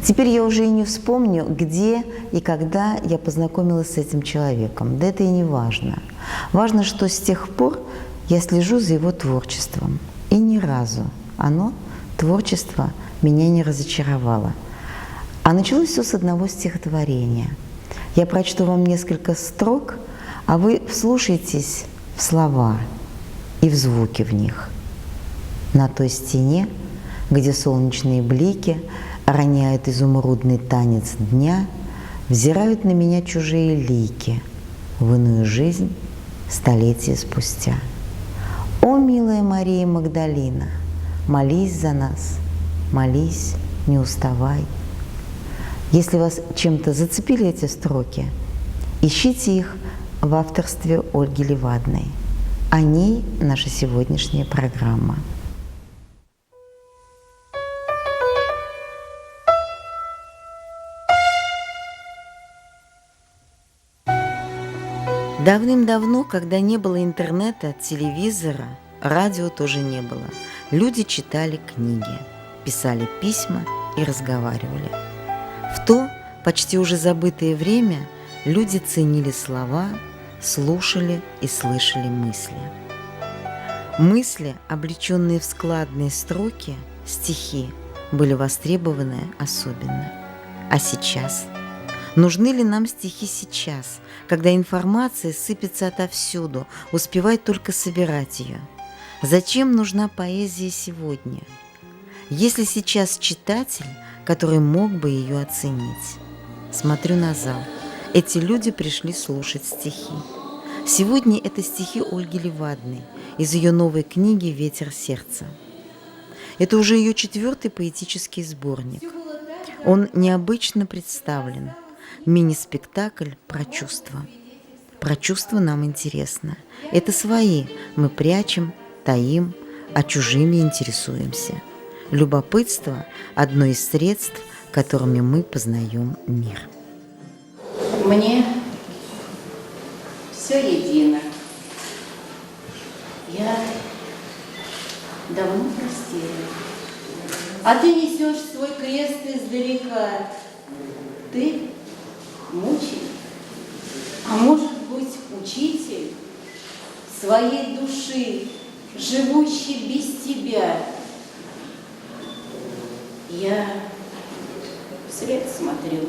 Теперь я уже и не вспомню, где и когда я познакомилась с этим человеком. Да это и не важно. Важно, что с тех пор я слежу за его творчеством. И ни разу творчество, меня не разочаровало. А началось все с одного стихотворения. Я прочту вам несколько строк, а вы вслушайтесь в слова и в звуки в них. На той стене, где солнечные блики роняют изумрудный танец дня, взирают на меня чужие лики в иную жизнь столетия спустя. О, милая Мария Магдалина, молись за нас, молись, не уставай. Если вас чем-то зацепили эти строки, ищите их в авторстве Ольги Левадной. О ней наша сегодняшняя программа. Давным-давно, когда не было интернета, телевизора, радио тоже не было, люди читали книги, писали письма и разговаривали. В то почти уже забытое время люди ценили слова, слушали и слышали мысли. Мысли, облеченные в складные строки, стихи, были востребованы особенно. А сейчас? Нужны ли нам стихи сейчас, когда информация сыпется отовсюду, успевай только собирать ее? Зачем нужна поэзия сегодня? Есть ли сейчас читатель, который мог бы ее оценить? Смотрю на зал. Эти люди пришли слушать стихи. Сегодня это стихи Ольги Левадной из ее новой книги «Ветер сердца». Это уже ее 4-й поэтический сборник. Он необычно представлен. Мини-спектакль про чувства. Про чувства нам интересно. Это свои мы прячем, таим, а чужими интересуемся. Любопытство – одно из средств, которыми мы познаем мир. Мне все едино. Я давно простила. А ты несешь свой крест издалека. Ты мученик, а может быть учитель своей души, живущий без тебя. Я вслед смотрю.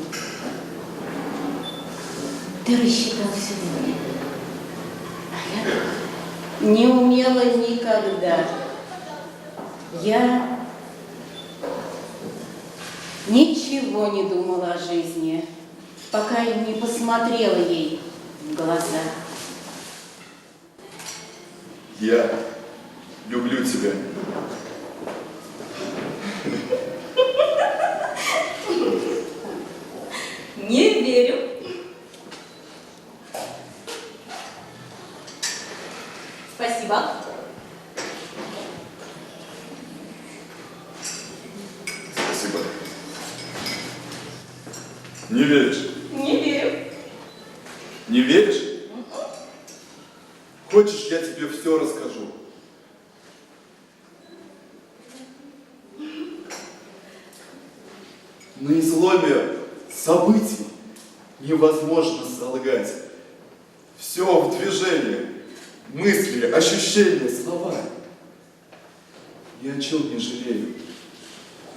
Ты рассчитал сегодня, а я не умела никогда. Я ничего не думала о жизни, пока я не посмотрела ей в глаза. Я люблю тебя. Не верю. Спасибо. Спасибо. Не веришь? Не верю. Не веришь? Хочешь, я тебе все расскажу? На изломе событий невозможно солгать. Все в движении. Мысли, ощущения, слова. Ни о чем не жалею.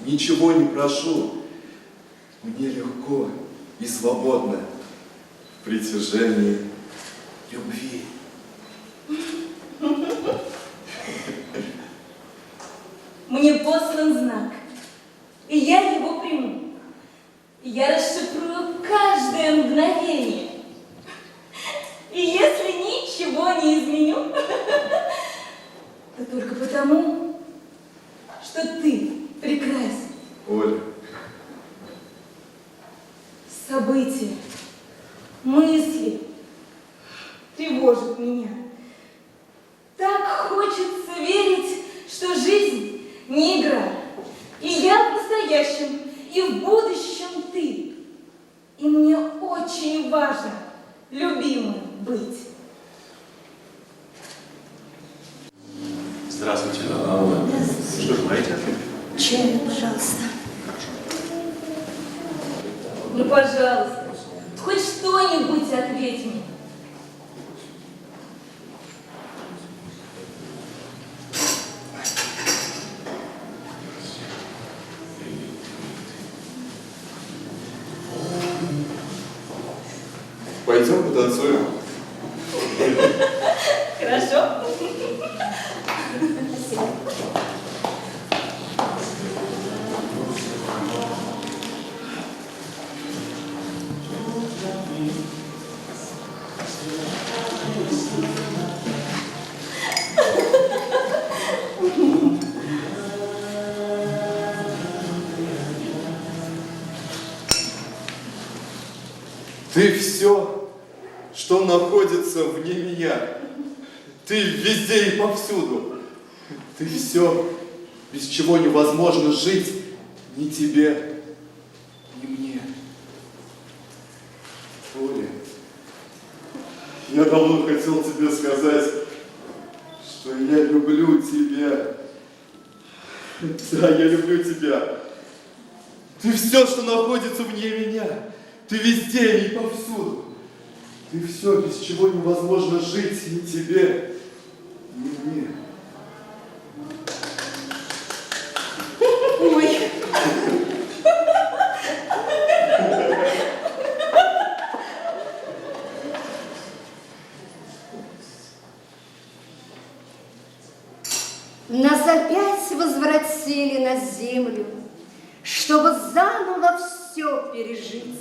Ничего не прошу. Мне легко и свободно в притяжении любви. Мне послан знак, и я его приму. Я расшифрую каждое мгновение. И если ничего не изменю, то только потому, что ты прекрасен. Оля. События, мысли тревожат меня. Так хочется верить, что жизнь не игра. И я в настоящем, и в будущем ты. И мне очень важно любимой быть. Здравствуйте. Что желаете? Чаю, пожалуйста. пожалуйста, хоть что-нибудь ответь мне. Пойдем потанцуем. Хорошо. Ты все, что находится вне меня. Ты везде и повсюду. Ты все, без чего невозможно жить ни тебе, ни мне. Оля, я давно хотел тебе сказать, что я люблю тебя. Да, я люблю тебя. Ты все, что находится вне меня. Ты везде и повсюду. Ты все, без чего невозможно жить ни тебе, ни мне. Ой. Нас опять возвратили на землю, чтобы заново все пережить.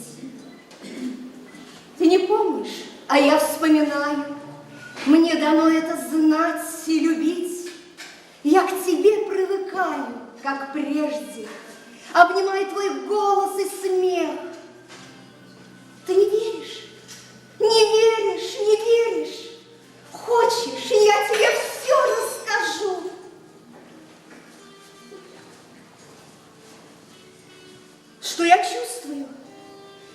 Ты не помнишь, а я вспоминаю. Мне дано это знать и любить. Я к тебе привыкаю, как прежде, обнимая твой голос и смех. Ты не веришь? Не веришь, не веришь? Хочешь, я тебе все расскажу. Что я чувствую,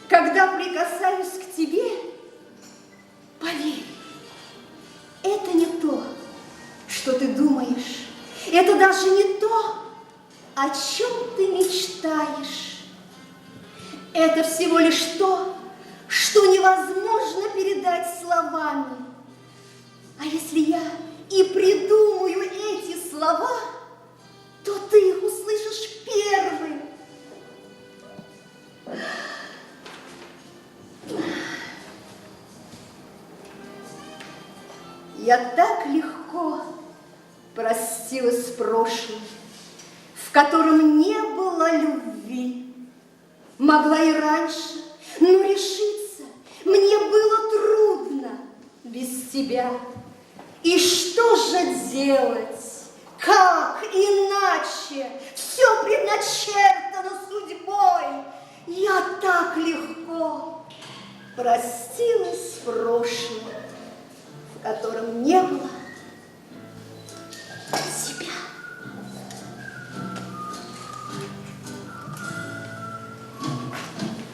когда прикасаюсь к тебе? Поверь, это не то, что ты думаешь. Это даже не то, о чем ты мечтаешь. Это всего лишь то, что невозможно передать словами. А если я и придумаю эти слова, то ты их услышишь первым. Я так легко простилась с прошлым, в котором не было любви. Могла и раньше, но решиться мне было трудно без тебя. И что же делать? Как иначе? Все предначертано судьбой. Я так легко простилась с прошлым, в котором не было тебя.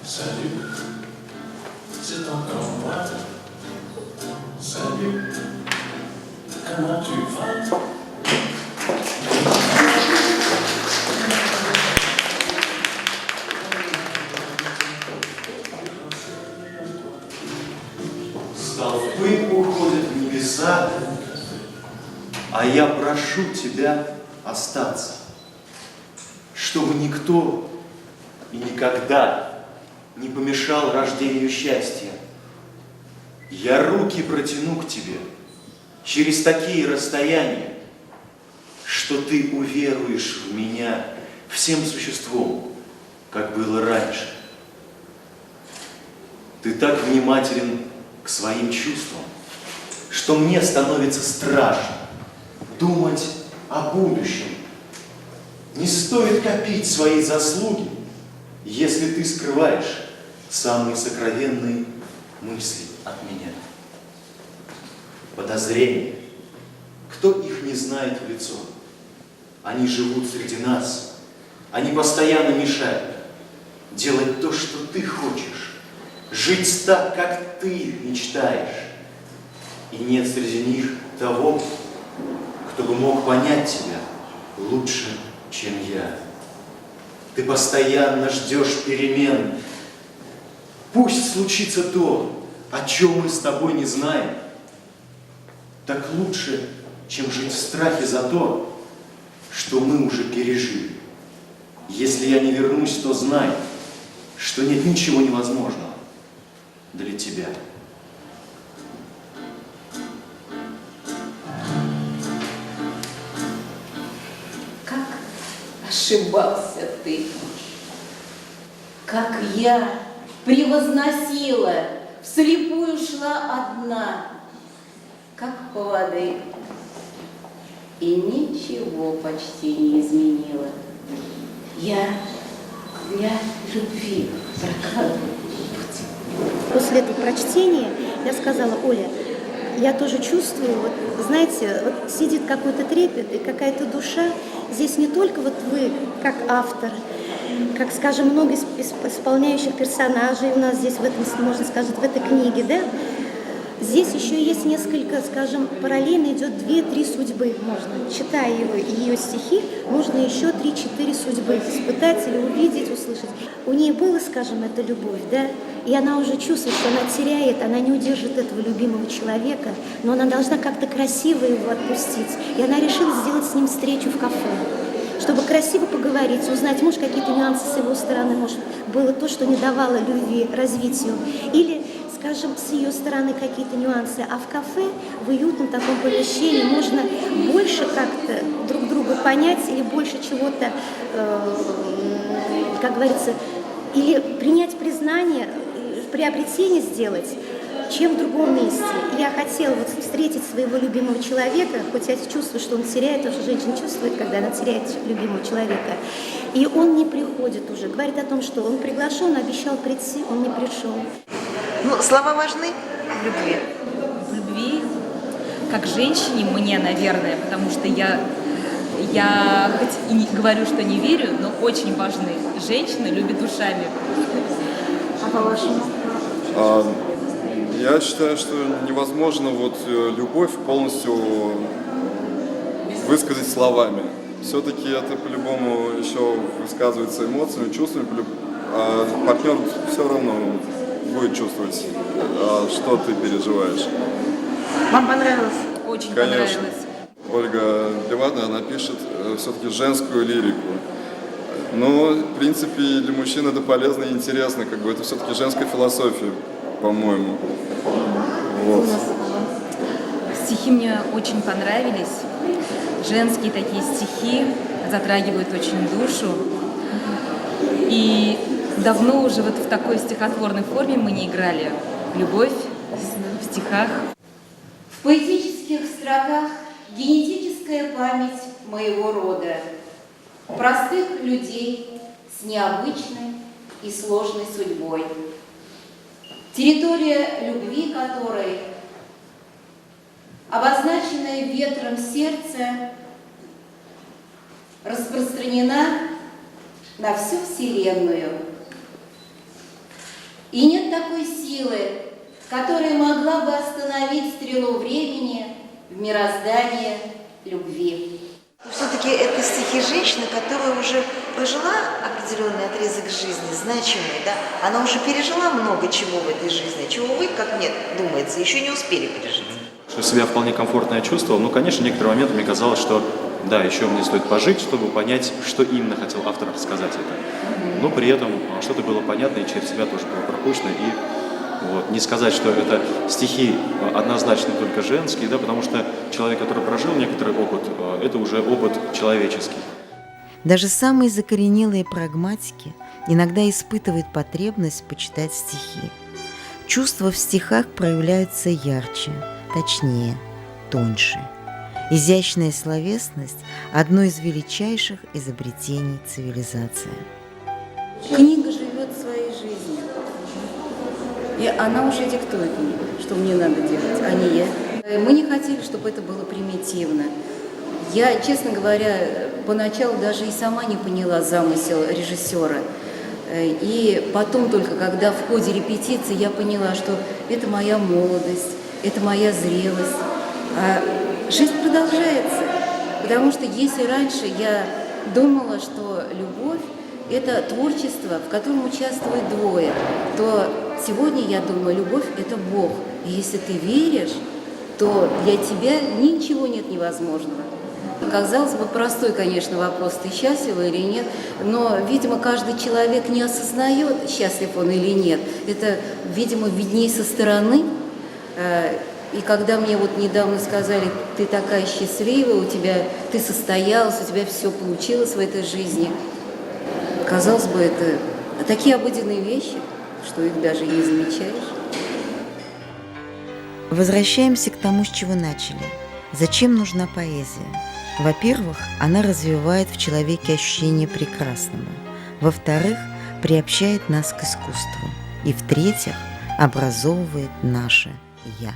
Salut, c'est encore moi. Salut, comment tu vas? Столпы уходят в небеса, а я прошу тебя остаться, чтобы никто и никогда не помешал рождению счастья. Я руки протяну к тебе через такие расстояния, что ты уверуешь в меня всем существом, как было раньше. Ты так внимателен к своим чувствам, что мне становится страшно думать о будущем. Не стоит копить свои заслуги, если ты скрываешь самые сокровенные мысли от меня. Подозрения, кто их не знает в лицо? Они живут среди нас, они постоянно мешают делать то, что ты хочешь, жить так, как ты мечтаешь. И нет среди них того, кто бы мог понять тебя лучше, чем я. Ты постоянно ждешь перемен, Пусть случится то, о чем мы с тобой не знаем. Так лучше, чем жить в страхе за то, что мы уже пережили. Если я не вернусь, то знай, что нет ничего невозможного для тебя. Как ошибался ты, как я превозносила, вслепую шла одна, как по воды, и ничего почти не изменила. Я для любви прокладываю путь. После этого прочтения я сказала: Оля, я тоже чувствую, вот, знаете, вот сидит какой-то трепет и какая-то душа. Здесь не только вот вы, как автор, как, скажем, много исполняющих персонажей у нас здесь, в этом, можно сказать, в этой книге, да? Здесь еще есть несколько, скажем, параллельно идет 2-3 судьбы. Можно, читая ее стихи, можно еще 3-4 судьбы испытать или увидеть, услышать. У нее была, скажем, эта любовь, да? И она уже чувствует, что она теряет, она не удержит этого любимого человека, но она должна как-то красиво его отпустить. И она решила сделать с ним встречу в кафе, чтобы красиво поговорить, узнать, может, какие-то нюансы с его стороны, может, было то, что не давало любви развитию, или, скажем, с ее стороны какие-то нюансы. А в кафе, в уютном таком помещении можно больше как-то друг друга понять или больше чего-то, как говорится, или принять признание, приобретение сделать, чем в другом месте. Я хотела вот встретить своего любимого человека, хоть я чувствую, что он теряет, потому что женщина чувствует, когда она теряет любимого человека. И он не приходит уже. Говорит о том, что он приглашен, обещал прийти, он не пришел. Ну, слова важны в любви. В любви, как женщине, мне, наверное, потому что я хоть и не говорю, что не верю, но очень важны. Женщины любят душами. А по-вашему? Я считаю, что невозможно вот любовь полностью высказать словами. Все-таки это по-любому еще высказывается эмоциями, чувствами, а партнер все равно будет чувствовать, что ты переживаешь. Вам понравилось? Очень Конечно. понравилось. Ольга Левада, она пишет все-таки женскую лирику. Но, в принципе, для мужчин это полезно и интересно, как бы это все-таки женская философия, по-моему. Вот. Стихи мне очень понравились. Женские такие стихи затрагивают очень душу. И давно уже вот в такой стихотворной форме мы не играли. Любовь в стихах. В поэтических строках генетическая память моего рода. Простых людей с необычной и сложной судьбой. Территория любви которой, обозначенная ветром сердца, распространена на всю Вселенную. И нет такой силы, которая могла бы остановить стрелу времени в мироздании любви. Все-таки это стихи женщины, которая уже прожила определенный отрезок жизни, значимый, да? Она уже пережила много чего в этой жизни, чего вы, как мне думается, еще не успели пережить. Что себя вполне комфортно я чувствовал. Ну, конечно, в некоторые моменты мне казалось, что да, еще мне стоит пожить, чтобы понять, что именно хотел автор сказать это. Но при этом что-то было понятно, и через себя тоже было пропущено. И вот, не сказать, что это стихи однозначно только женские, да, потому что человек, который прожил некоторый опыт, это уже опыт человеческий. Даже самые закоренелые прагматики иногда испытывают потребность почитать стихи. Чувства в стихах проявляются ярче, точнее, тоньше. Изящная словесность – одно из величайших изобретений цивилизации. Книга живет своей жизнью. И она уже диктует мне, что мне надо делать, а не я. Мы не хотели, чтобы это было примитивно. Я, честно говоря, поначалу даже и сама не поняла замысел режиссера. И потом только, когда в ходе репетиции я поняла, что это моя молодость, это моя зрелость. А жизнь продолжается. Потому что если раньше я думала, что любовь – это творчество, в котором участвуют двое, то сегодня, я думаю, любовь – это Бог. И если ты веришь, то для тебя ничего нет невозможного. Казалось бы, простой, конечно, вопрос, ты счастлив или нет, но, видимо, каждый человек не осознает, счастлив он или нет. Это, видимо, видней со стороны. И когда мне вот недавно сказали, ты такая счастливая, ты состоялась, у тебя все получилось в этой жизни, казалось бы, это такие обыденные вещи, что их даже не замечаешь. Возвращаемся к тому, с чего начали. Зачем нужна поэзия? Во-первых, она развивает в человеке ощущение прекрасного. Во-вторых, приобщает нас к искусству. И в-третьих, образовывает наше «я».